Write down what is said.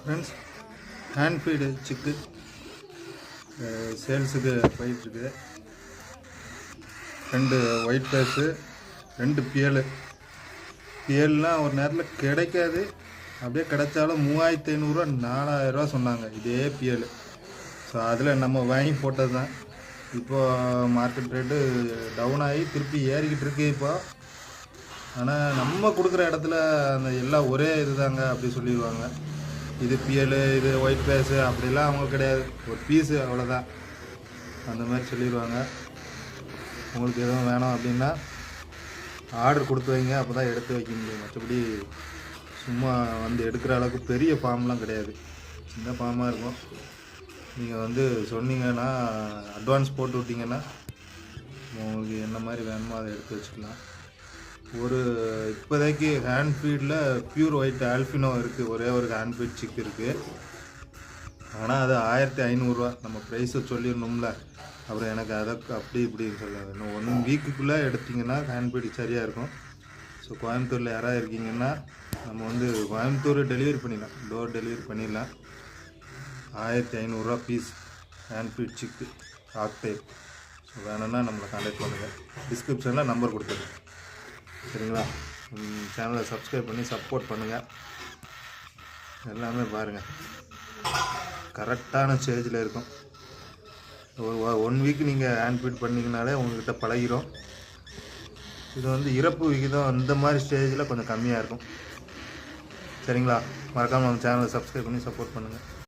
Friends, hand feed சிக்கு சேல்ஸுக்கு போயிட்டுருக்கு. 2 white base, 2 பியல்லாம் ஒரு நேரத்தில் கிடைக்காது. அப்படியே கிடைச்சாலும் 3500 4000 சொன்னாங்க இதே பியல். ஸோ அதில் நம்ம வாங்கி போட்டது தான். இப்போது மார்க்கெட் ரேட்டு டவுன் ஆகி திருப்பி ஏறிக்கிட்டு இருக்கு இப்போ. ஆனால் நம்ம கொடுக்குற இடத்துல அந்த எல்லாம் ஒரே இதுதாங்க அப்படி சொல்லிடுவாங்க. இது பியல், இது ஒயிட் பேஸு அப்படிலாம் அவங்க கிடையாது. ஒரு பீஸு அவ்வளோதான், அந்த மாதிரி சொல்லிடுவாங்க. உங்களுக்கு எதுவும் வேணும் அப்படின்னா ஆர்டர் கொடுத்து வைங்க, அப்போ தான் எடுத்து வைக்க முடியும். மற்றபடி சும்மா வந்து எடுக்கிற அளவுக்கு பெரிய ஃபார்ம்லாம் கிடையாது, சின்ன ஃபார்மாக இருக்கும். நீங்கள் சொன்னீங்கன்னா அட்வான்ஸ் போட்டு விட்டிங்கன்னா உங்களுக்கு என்ன மாதிரி வேணுமோ அதை எடுத்து வச்சுக்கலாம். இப்போதைக்கு ஹேண்ட் ஃபீடில் பியூர் ஒயிட் ஆல்ஃபினோ இருக்குது, ஒரே ஒரு ஹேண்ட் ஃபீட் சிக் இருக்குது. ஆனால் அது 1500. நம்ம ப்ரைஸை சொல்லிடணும்ல, அப்புறம் எனக்கு அதை அப்படி இப்படின்னு சொல்லுவாங்க. இன்னும் 1 வீக்குக்குள்ளே எடுத்திங்கன்னா ஹேண்ட் ஃபீட் சரியாக இருக்கும். ஸோ கோயம்புத்தூரில் யாராவது இருக்கீங்கன்னா நம்ம கோயம்புத்தூர் டெலிவரி பண்ணிடலாம், டோர் டெலிவரி பண்ணிடலாம். 1500 பீஸ் ஹேண்ட் ஃபீட் சிக்கு ஆக்டேவ். ஸோ வேணும்னா நம்மளை கான்டாக்ட் பண்ணுங்கள். டிஸ்கிரிப்ஷனில் நம்பர் கொடுத்துருக்கேன், சரிங்களா? சேனலை சப்ஸ்கிரைப் பண்ணி சப்போர்ட் பண்ணுங்கள். எல்லாமே பாருங்கள், கரெக்டான ஸ்டேஜில் இருக்கும். ஒரு 1 வீக் நீங்கள் ஹேண்ட் ஃபீட் பண்ணிங்கனாலே உங்கள்கிட்ட பழகிடும். இது இறப்பு விகிதம் அந்த மாதிரி ஸ்டேஜில் கொஞ்சம் கம்மியாக இருக்கும், சரிங்களா? மறக்காமல் நம்ம சேனலை சப்ஸ்கிரைப் பண்ணி சப்போர்ட் பண்ணுங்கள்.